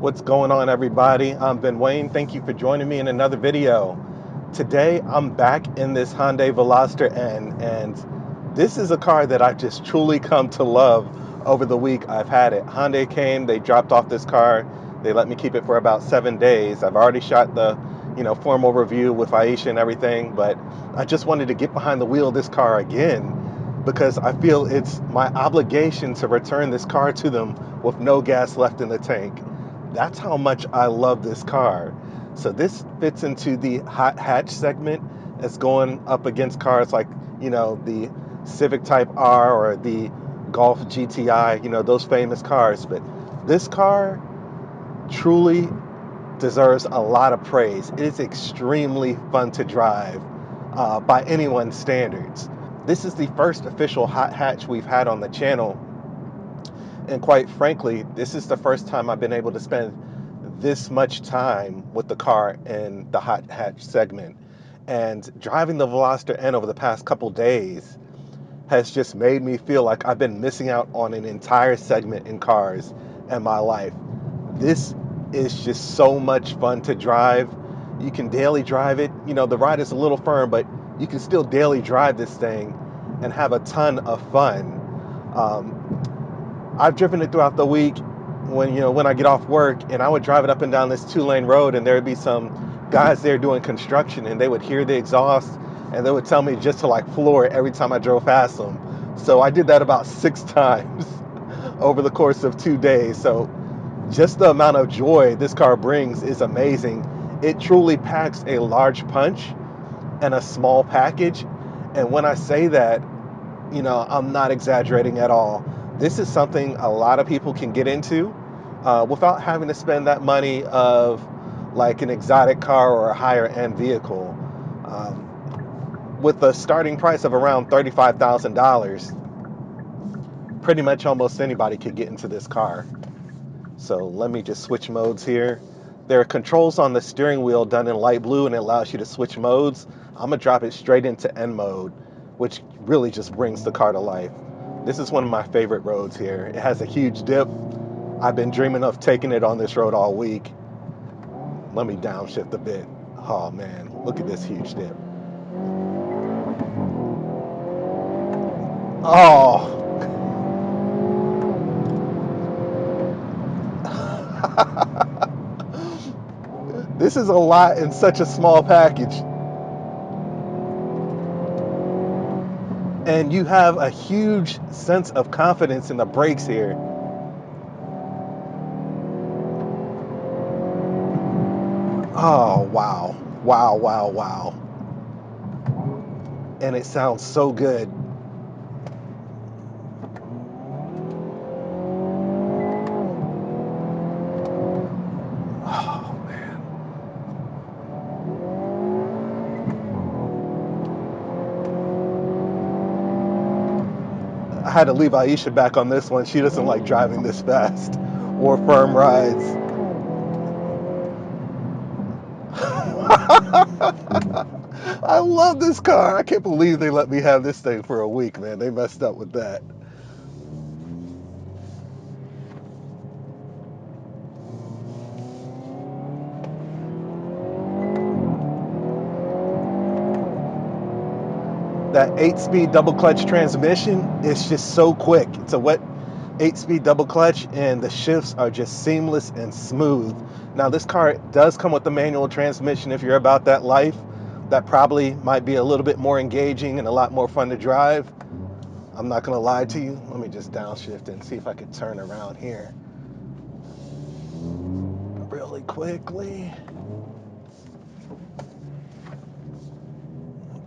What's going on, everybody? I'm Ben Wayne. Thank you for joining me in another video. Today I'm back in this Hyundai Veloster N, and this is a car that I've just truly come to love over the week I've had it. Hyundai came, they dropped off this car, they let me keep it for about 7 days. I've already shot the formal review with Aisha and everything, but I just wanted to get behind the wheel of this car again because I feel it's my obligation to return this car to them with no gas left in the tank. That's how much I love this car. So this fits into the hot hatch segment. It's going up against cars like, the Civic Type R or the Golf GTI, those famous cars. But this car truly deserves a lot of praise. It is extremely fun to drive by anyone's standards. This is the first official hot hatch we've had on the channel. And quite frankly, this is the first time I've been able to spend this much time with the car in the hot hatch segment. And driving the Veloster N over the past couple days has just made me feel like I've been missing out on an entire segment in cars in my life. This is just so much fun to drive. You can daily drive it. The ride is a little firm, but you can still daily drive this thing and have a ton of fun. I've driven it throughout the week when I get off work, and I would drive it up and down this 2-lane road, and there would be some guys there doing construction, and they would hear the exhaust, and they would tell me just to floor it every time I drove past them. So I did that about 6 times over the course of 2 days. So just the amount of joy this car brings is amazing. It truly packs a large punch and a small package. And when I say that, I'm not exaggerating at all. This is something a lot of people can get into without having to spend that money of like an exotic car or a higher end vehicle. With a starting price of around $35,000, pretty much almost anybody could get into this car. So let me just switch modes here. There are controls on the steering wheel done in light blue, and it allows you to switch modes. I'm gonna drop it straight into N mode, which really just brings the car to life. This is one of my favorite roads here. It has a huge dip. I've been dreaming of taking it on this road all week. Let me downshift a bit. Oh man, look at this huge dip. Oh. This is a lot in such a small package. And you have a huge sense of confidence in the brakes here. Oh, wow. Wow, wow, wow. And it sounds so good. Oh, man. I had to leave Aisha back on this one. She doesn't like driving this fast or firm rides. I love this car. I can't believe they let me have this thing for a week, man. They messed up with that. That 8-speed double clutch transmission is just so quick. It's a wet 8-speed double clutch, and the shifts are just seamless and smooth. Now this car does come with the manual transmission. If you're about that life, that probably might be a little bit more engaging and a lot more fun to drive. I'm not gonna lie to you. Let me just downshift and see if I can turn around here really quickly.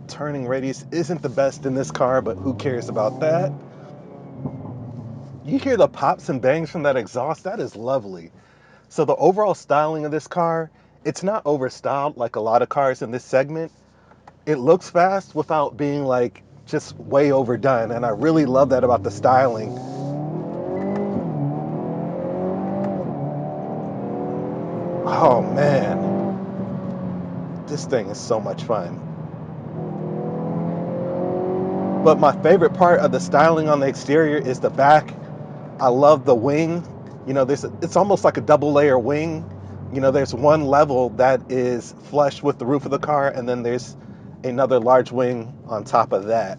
Turning radius isn't the best in this car, but who cares about that? You hear the pops and bangs from that exhaust. That is lovely. So the overall styling of this car, it's not overstyled like a lot of cars in this segment. It looks fast without being just way overdone, and I really love that about the styling. Oh man, this thing is so much fun. But my favorite part of the styling on the exterior is the back. I love the wing. You know, it's almost like a double layer wing. You know, there's one level that is flush with the roof of the car, and then there's another large wing on top of that.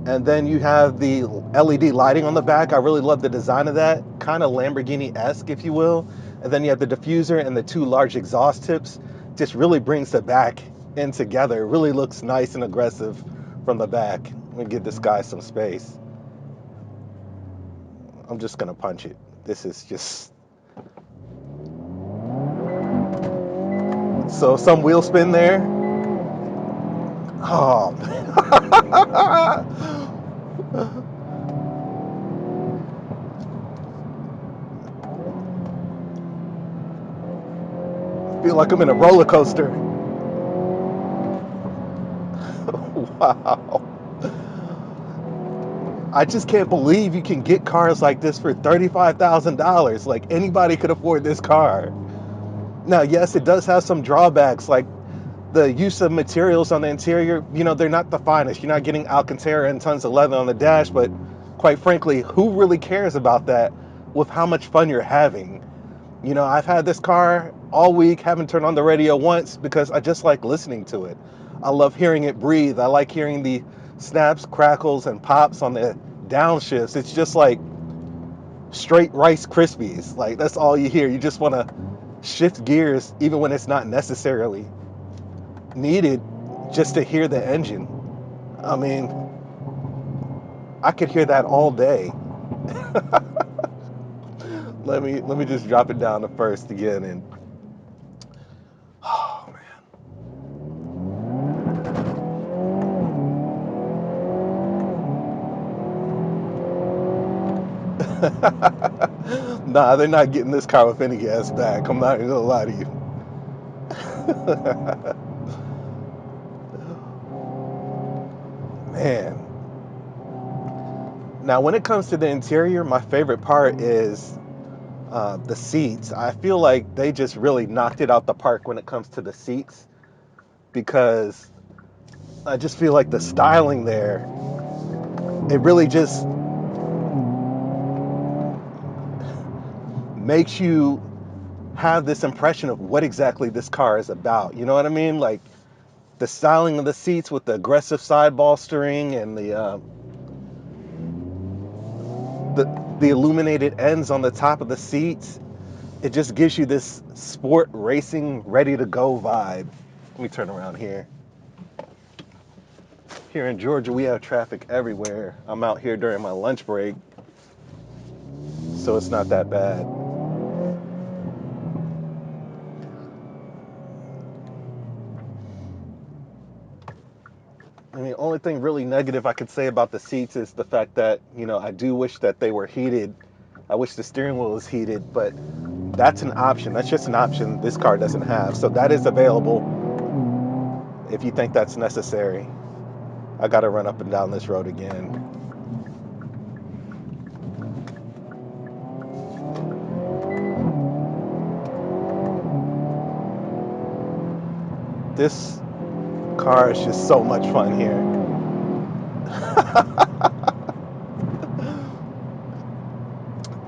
And then you have the LED lighting on the back. I really love the design of that, kind of Lamborghini-esque, if you will. And then you have the diffuser and the two large exhaust tips. Just really brings the back in together. It really looks nice and aggressive from the back. Let me give this guy some space. I'm just gonna punch it. This is just... So some wheel spin there. Oh, I feel like I'm in a roller coaster. Wow. I just can't believe you can get cars like this for $35,000. Like anybody could afford this car. Now, yes, it does have some drawbacks, like the use of materials on the interior. You know, they're not the finest. You're not getting Alcantara and tons of leather on the dash, but quite frankly, who really cares about that with how much fun you're having? You know, I've had this car all week, haven't turned on the radio once because I just like listening to it. I love hearing it breathe. I like hearing the snaps, crackles, and pops on the downshifts. It's just like straight Rice Krispies. Like, that's all you hear. You just want to shift gears even when it's not necessarily needed, just to hear the engine. I mean, I could hear that all day. Let me just drop it down to first again, and oh man. Nah, they're not getting this car with any gas back. I'm not gonna lie to you. Man. Now, when it comes to the interior, my favorite part is the seats. I feel like they just really knocked it out the park when it comes to the seats, because I just feel like the styling there, it really just makes you have this impression of what exactly this car is about. You know what I mean? Like the styling of the seats with the aggressive sideball steering and the illuminated ends on the top of the seats. It just gives you this sport racing, ready to go vibe. Let me turn around here. Here in Georgia, we have traffic everywhere. I'm out here during my lunch break, so it's not that bad. I mean, the only thing really negative I could say about the seats is the fact that, you know, I do wish that they were heated. I wish the steering wheel was heated, but that's an option. That's just an option this car doesn't have. So that is available if you think that's necessary. I got to run up and down this road again. This car is just so much fun here.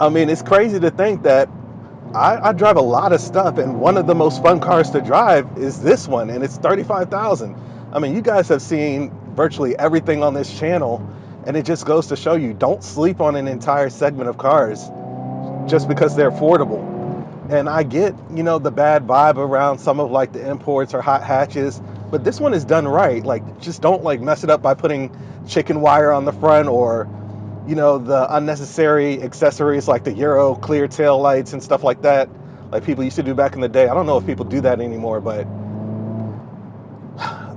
I mean, it's crazy to think that I drive a lot of stuff, and one of the most fun cars to drive is this one, and it's 35,000. I mean, you guys have seen virtually everything on this channel, and it just goes to show you, don't sleep on an entire segment of cars just because they're affordable. And I get, you know, the bad vibe around some of like the imports or hot hatches, but this one is done right. Like, just don't like mess it up by putting chicken wire on the front, or you know, the unnecessary accessories like the Euro clear tail lights and stuff like that, like people used to do back in the day. I don't know if people do that anymore, but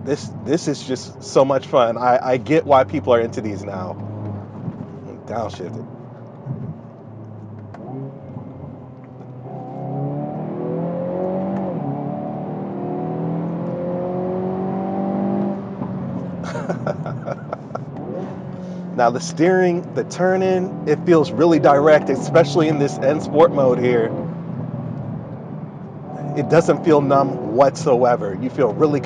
this is just so much fun. I get why people are into these now. Downshifted. Now the steering, the turn-in, it feels really direct, especially in this N Sport mode here. It doesn't feel numb whatsoever. You feel really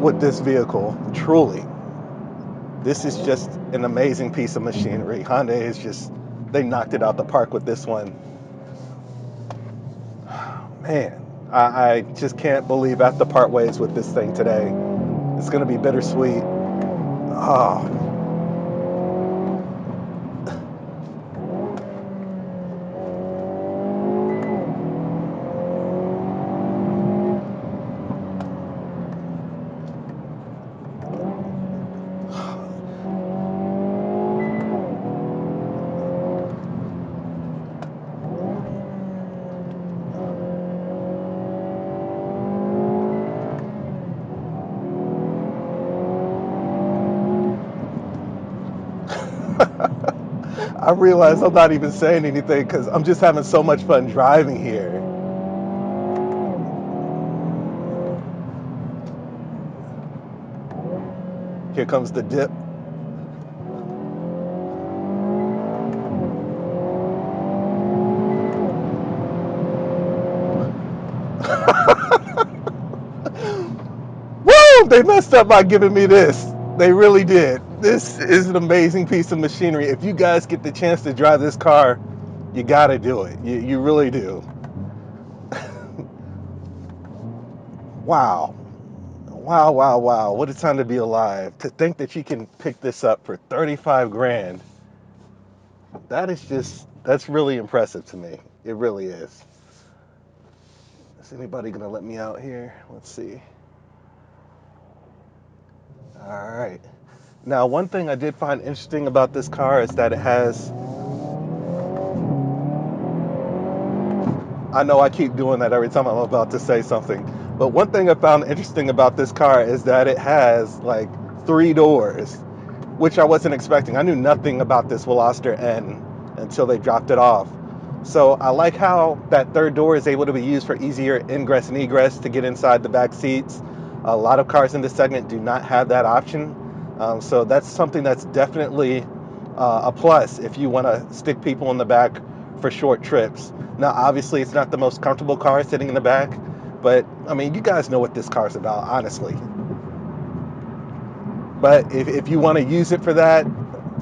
with this vehicle. Truly, this is just an amazing piece of machinery. Hyundai is just, they knocked it out the park with this one. Man, I just can't believe I have to part ways with this thing today. It's gonna be bittersweet. Oh. I realize I'm not even saying anything because I'm just having so much fun driving here. Here comes the dip. Woo! They messed up by giving me this. They really did. This is an amazing piece of machinery. If you guys get the chance to drive this car, you gotta do it. You really do. Wow. Wow, wow, wow. What a time to be alive. To think that you can pick this up for 35 grand. That is just, that's really impressive to me. It really is. Is anybody gonna let me out here? Let's see. All right. Now, one thing I did find interesting about this car is that it has, I know I keep doing that every time I'm about to say something, but one thing I found interesting about this car is that it has like 3 doors, which I wasn't expecting. I knew nothing about this Veloster N until they dropped it off. So I like how that third door is able to be used for easier ingress and egress to get inside the back seats. A lot of cars in this segment do not have that option. So that's something that's definitely a plus if you want to stick people in the back for short trips. Now, obviously, it's not the most comfortable car sitting in the back, but I mean, you guys know what this car's about, honestly. But if you want to use it for that,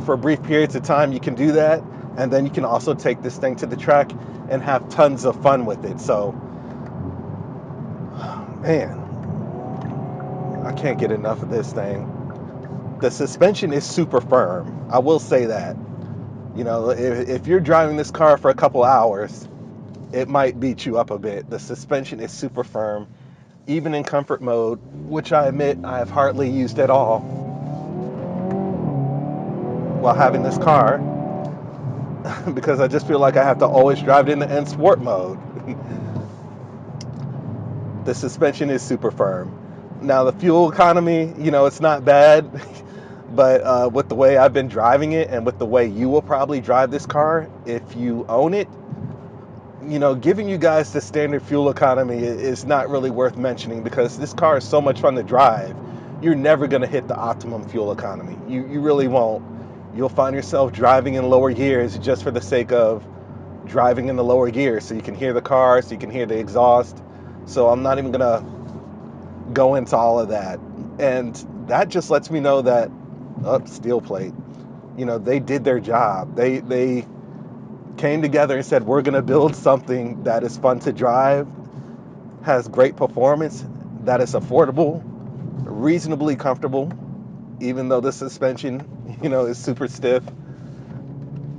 for brief periods of time, you can do that. And then you can also take this thing to the track and have tons of fun with it. So, man, I can't get enough of this thing. The suspension is super firm. I will say that. You know, if you're driving this car for a couple hours, it might beat you up a bit. The suspension is super firm, even in comfort mode, which I admit I have hardly used at all while having this car because I just feel like I have to always drive it in the N sport mode. The suspension is super firm. Now the fuel economy, you know, it's not bad, but with the way I've been driving it and with the way you will probably drive this car if you own it, you know, giving you guys the standard fuel economy is not really worth mentioning because this car is so much fun to drive. You're never going to hit the optimum fuel economy. You really won't. You'll find yourself driving in lower gears just for the sake of driving in the lower gears so you can hear the car, so you can hear the exhaust. So I'm not even going to go into all of that. And that just lets me know that, steel plate, you know, they did their job. They came together and said, we're going to build something that is fun to drive, has great performance, that is affordable, reasonably comfortable, even though the suspension, you know, is super stiff.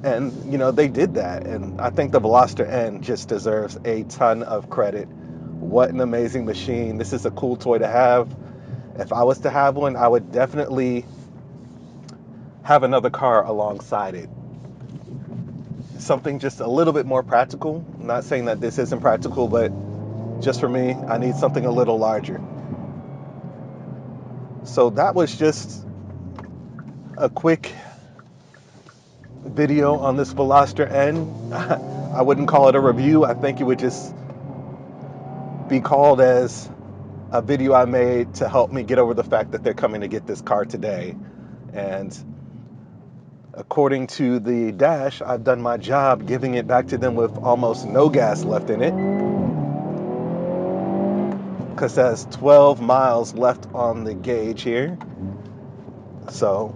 And, you know, they did that. And I think the Veloster N just deserves a ton of credit. What an amazing machine. This is a cool toy to have. If I was to have one, I would definitely have another car alongside it. Something just a little bit more practical. I'm not saying that this isn't practical, but just for me, I need something a little larger. So that was just a quick video on this Veloster N. I wouldn't call it a review. I think it would just be called as a video I made to help me get over the fact that they're coming to get this car today. And according to the dash, I've done my job giving it back to them with almost no gas left in it. because there's 12 miles left on the gauge here. So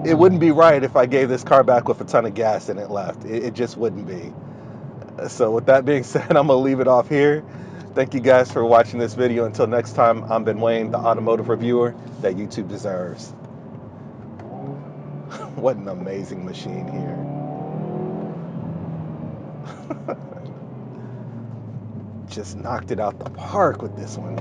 it wouldn't be right if I gave this car back with a ton of gas and it left. It just wouldn't be. So with that being said, I'm gonna leave it off here. Thank you guys for watching this video. Until next time, I'm Ben Wayne, the automotive reviewer that YouTube deserves. What an amazing machine here. Just knocked it out the park with this one.